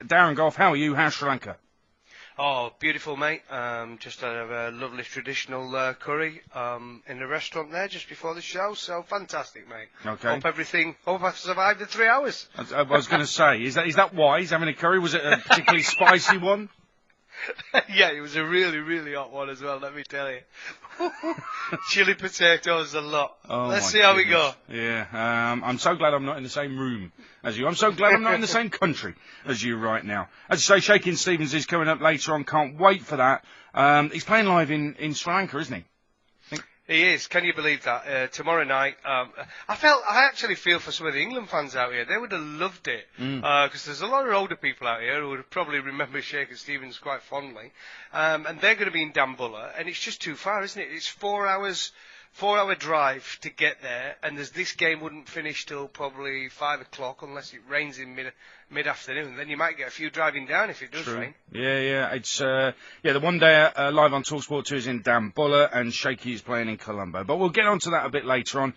Darren Goff, how are you? How's Sri Lanka? Oh, beautiful, mate. Just had a lovely traditional curry in the restaurant there just before the show. So fantastic, mate. Okay. Hope I've survived the 3 hours. I was going to say, is that wise, having a curry? Was it a particularly spicy one? Yeah, it was a really, really hot one as well, let me tell you. Chili potatoes a lot. Let's see how we go. Yeah, I'm so glad I'm not in the same room as you. I'm so glad I'm not in the same country as you right now. As you say, Shakin Stevens is coming up later on. Can't wait for that. He's playing live in Sri Lanka, isn't he? He is. Can you believe that? Tomorrow night, I actually feel for some of the England fans out here. They would have loved it because there's a lot of older people out here who would probably remember Shakin Stevens quite fondly, and they're going to be in Dambulla, and it's just too far, isn't it? It's 4 hours. 4-hour drive to get there, and this game wouldn't finish till probably 5 o'clock unless it rains in mid-afternoon. Then you might get a few driving down if it does rain. Yeah. It's the one day live on TalkSport 2 is in Dambulla, and Shaky is playing in Colombo. But we'll get on to that a bit later on.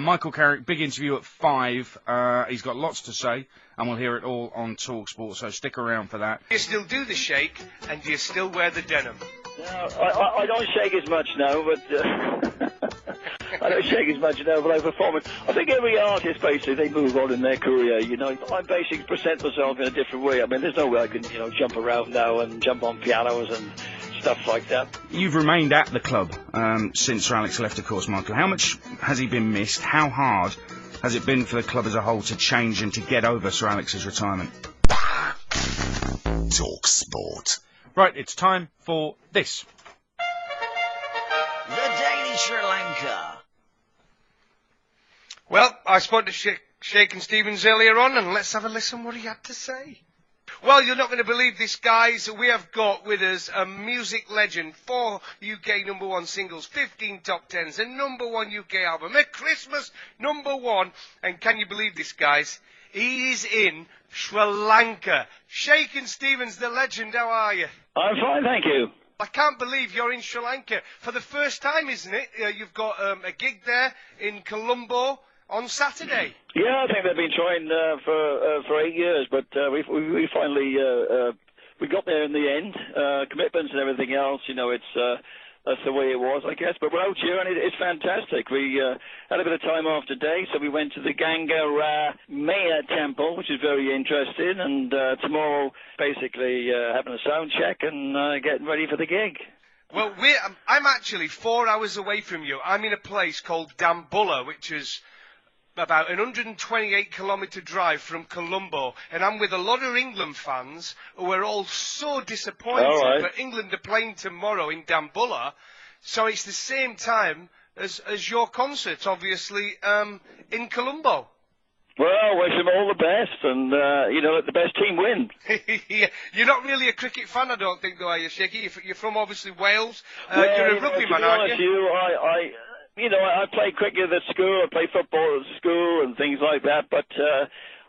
Michael Carrick, big interview at 5. He's got lots to say, and we'll hear it all on TalkSport. So stick around for that. Do you still do the shake, and do you still wear the denim? No, I don't shake as much now, but. I don't shake as much now, but I perform it. I think every artist, basically, they move on in their career, you know. I basically present myself in a different way. I mean, there's no way I can, jump around now and jump on pianos and stuff like that. You've remained at the club since Sir Alex left, of course, Michael. How much has he been missed? How hard has it been for the club as a whole to change and to get over Sir Alex's retirement? Talk Sport. Right, it's time for this. The Daily Sri Lanka. Well, I spoke to Shakin Stevens earlier on, and let's have a listen what he had to say. Well, you're not going to believe this, guys. We have got with us a music legend, 4 UK #1 singles, 15 top 10s, a #1 UK album, a Christmas #1. And can you believe this, guys? He is in Sri Lanka. Shakin Stevens, the legend, how are you? I'm fine, thank you. I can't believe you're in Sri Lanka for the first time, isn't it? You've got a gig there in Colombo on Saturday. Yeah, I think they've been trying for 8 years, but we finally we got there in the end. Commitments and everything else, that's the way it was, I guess. But we're out here, and it's fantastic. We had a bit of time off today, so we went to the Ganga Maya Temple, which is very interesting, and tomorrow, basically, having a sound check and getting ready for the gig. Well, I'm actually 4 hours away from you. I'm in a place called Dambulla, which is about an 128-kilometre drive from Colombo, and I'm with a lot of England fans who are all so disappointed that England are playing tomorrow in Dambulla, so it's the same time as your concert, obviously, in Colombo. Well, wish them all the best, and, let the best team win. Yeah. You're not really a cricket fan, I don't think, though, are you, Shaky? You're from, obviously, Wales. You're a rugby man, aren't you? I played cricket at school, I played football at school and things like that, but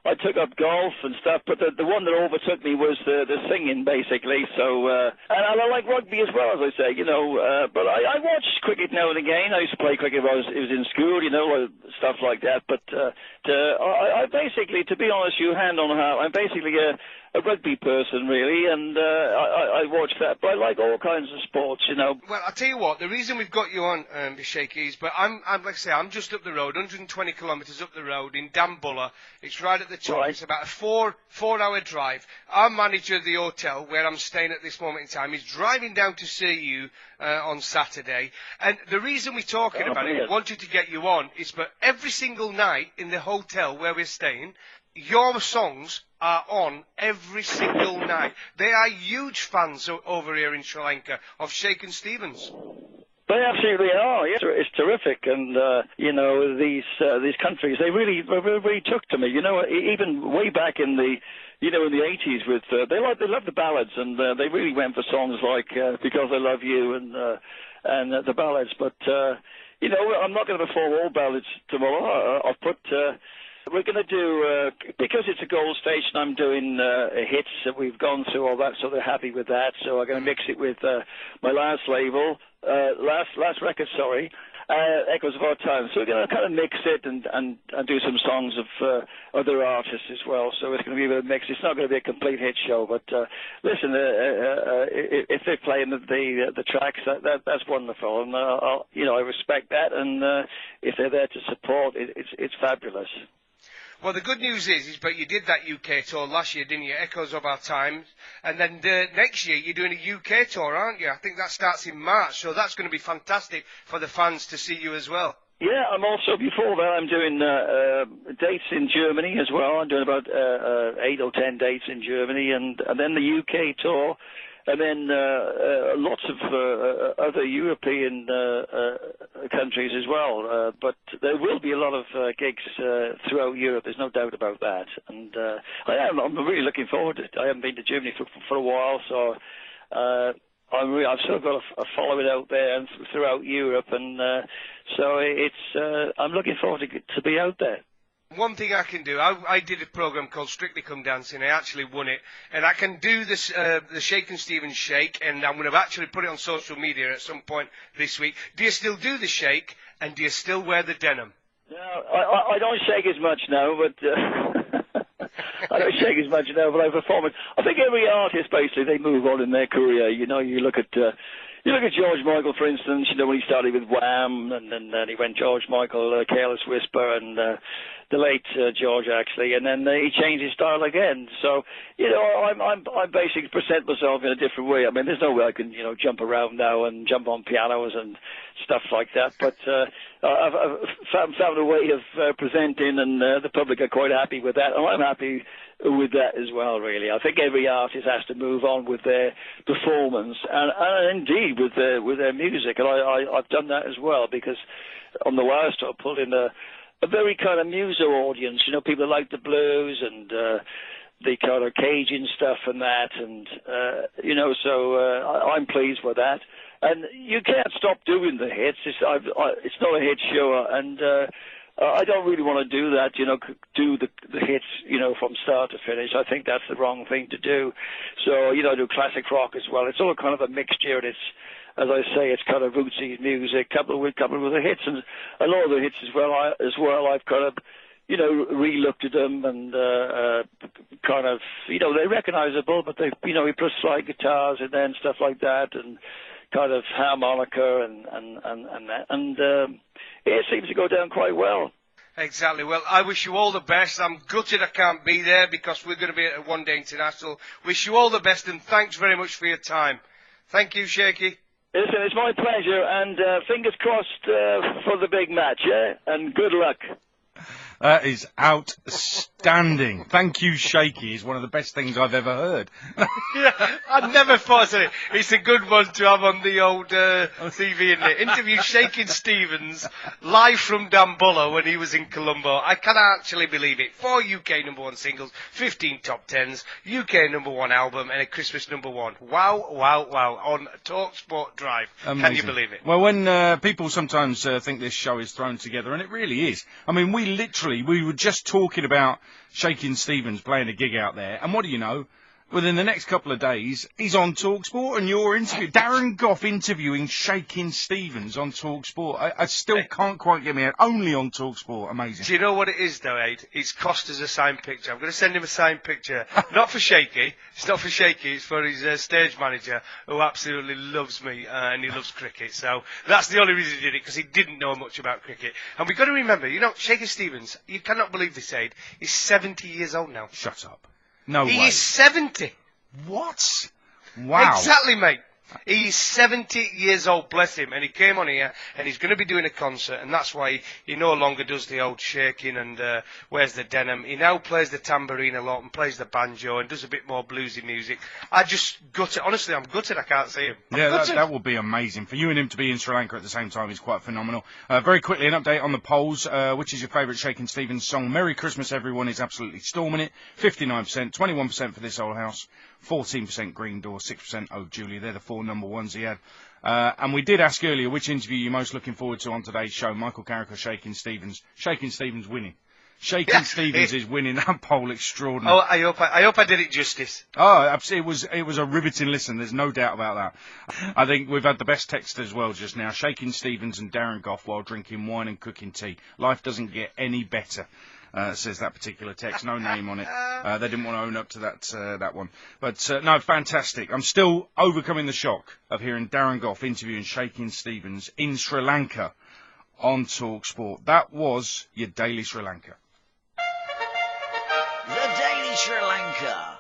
I took up golf and stuff, but the one that overtook me was the singing, basically, so, and I like rugby as well, as I say, but I watch cricket now and again. I used to play cricket when I was in school, stuff like that, but I basically, to be honest, hand on heart, I'm basically a rugby person, really, and I watch that, but I like all kinds of sports, Well, I'll tell you what, the reason we've got you on, Shaky, is, but I'm like I say, I'm just up the road, 120 kilometres up the road in Dambulla. It's right at the top. Right. It's about a four-hour drive. Our manager of the hotel, where I'm staying at this moment in time, is driving down to see you on Saturday. And the reason we're talking about it, wanted to get you on, is but every single night in the hotel where we're staying, your songs are on every single night. They are huge fans over here in Sri Lanka of Shakin Stevens. They absolutely are. Yeah, it's terrific, and these countries, they really took to me. Even way back in the in the 80s, with they love the ballads, and they really went for songs like "Because I Love You" and the ballads. But I'm not going to perform all ballads tomorrow. I've put. We're going to do, because it's a gold station, I'm doing hits that we've gone through, all that, so they're happy with that. So I'm going to mix it with my last label, last record, sorry, Echoes of Our Time. So we're going to kind of mix it and do some songs of other artists as well. So it's going to be a bit of a mix. It's not going to be a complete hit show, but listen, if they're playing the tracks, that's wonderful, and I respect that. And if they're there to support, it's fabulous. Well, the good news is, but you did that UK tour last year, didn't you? Echoes of Our Time. And then next year, you're doing a UK tour, aren't you? I think that starts in March, so that's going to be fantastic for the fans to see you as well. Yeah, I'm also, before that, I'm doing dates in Germany as well. I'm doing about 8 or 10 dates in Germany, and then the UK tour. And then lots of other European countries as well. But there will be a lot of gigs throughout Europe. There's no doubt about that. And I'm really looking forward to it. I haven't been to Germany for a while, so I've sort of got a following out there and throughout Europe. And so I'm looking forward to be out there. One thing I can do, I did a program called Strictly Come Dancing. I actually won it, and I can do this the Shakin' Stevens shake, and I'm going to actually put it on social media at some point this week. Do you still do the shake, and do you still wear the denim? No, I don't shake as much now, but I don't shake as much now, but I perform it. I think every artist basically they move on in their career. You know, you look at George Michael, for instance. You know, when he started with Wham, and then he went George Michael, Careless Whisper, and the late George actually, and then he changed his style again. So, you know, I basically present myself in a different way. I mean, there's no way I can, jump around now and jump on pianos and stuff like that. But I've found a way of presenting, and the public are quite happy with that, and I'm happy with that as well, really. I think every artist has to move on with their performance and indeed with their music, and I've done that as well, because on the last I pulled in a very kind of muso audience, people like the blues and the kind of Cajun stuff and that, and so I'm pleased with that. And you can't stop doing the hits. It's not a hit show, and I don't really want to do that, do the hits, from start to finish. I think that's the wrong thing to do. So, I do classic rock as well. It's all kind of a mixture, and it's, as I say, it's kind of rootsy music, coupled with the hits, and a lot of the hits as well. I've kind of, re-looked at them, and kind of, they're recognizable, but they, we put slide guitars in there and stuff like that, and kind of harmonica and that, and it seems to go down quite well. Exactly. Well, I wish you all the best. I'm gutted I can't be there because we're going to be at a One Day International. Wish you all the best, and thanks very much for your time. Thank you, Shaky. Listen, it's my pleasure, and fingers crossed for the big match, yeah? And good luck. That is outstanding. Thank you, Shaky, is one of the best things I've ever heard. Yeah, I never thought of it. It's a good one to have on the old TV, isn't it? Interview Shakin' Stevens live from Dambulla when he was in Colombo. I cannot actually believe it. 4 UK #1 singles, 15 top 10s, UK #1 album, and a Christmas #1. Wow, wow, wow. On TalkSport Drive. Amazing. Can you believe it? Well, when people sometimes think this show is thrown together, and it really is. I mean, we were just talking about Shakin' Stevens playing a gig out there, and what do you know? Within the next couple of days, he's on TalkSport, and you're interviewing Darren Goff interviewing Shakin' Stevens on TalkSport. I still can't quite get me out. Only on TalkSport. Amazing. Do you know what it is, though, Aid? It's cost us a signed picture. I'm going to send him a signed picture. Not for Shaky. It's not for Shaky. It's for his stage manager, who absolutely loves me, and he loves cricket. So that's the only reason he did it, because he didn't know much about cricket. And we've got to remember, Shakin' Stevens, you cannot believe this, Aid, he's 70 years old now. Shut up. No way. He is 70. What? Wow. Exactly, mate. He's 70 years old, bless him, and he came on here, and he's going to be doing a concert, and that's why he no longer does the old shaking and wears the denim. He now plays the tambourine a lot and plays the banjo and does a bit more bluesy music. I just gutted. Honestly, I'm gutted I can't see him. Yeah, that would be amazing. For you and him to be in Sri Lanka at the same time is quite phenomenal. Very quickly, an update on the polls. Which is your favourite Shakin' Stevens song? Merry Christmas, Everyone is absolutely storming it. 59%, 21% for This Old House, 14% Green Door, 6% Oh Julie. They're the 4 number ones he had. And we did ask earlier which interview you're most looking forward to on today's show, Michael Carrick or Shakin' Stevens. Shakin' Stevens winning. Shakin Stevens is winning that poll extraordinary. Oh, I hope I did it justice. Oh, absolutely. It was a riveting listen. There's no doubt about that. I think we've had the best text as well just now. Shakin Stevens and Darren Goff while drinking wine and cooking tea. Life doesn't get any better. Says that particular text, no name on it. They didn't want to own up to that one. But no, fantastic. I'm still overcoming the shock of hearing Darren Goff interviewing Shakin Stevens in Sri Lanka on TalkSport. That was your Daily Sri Lanka. The Daily Sri Lanka.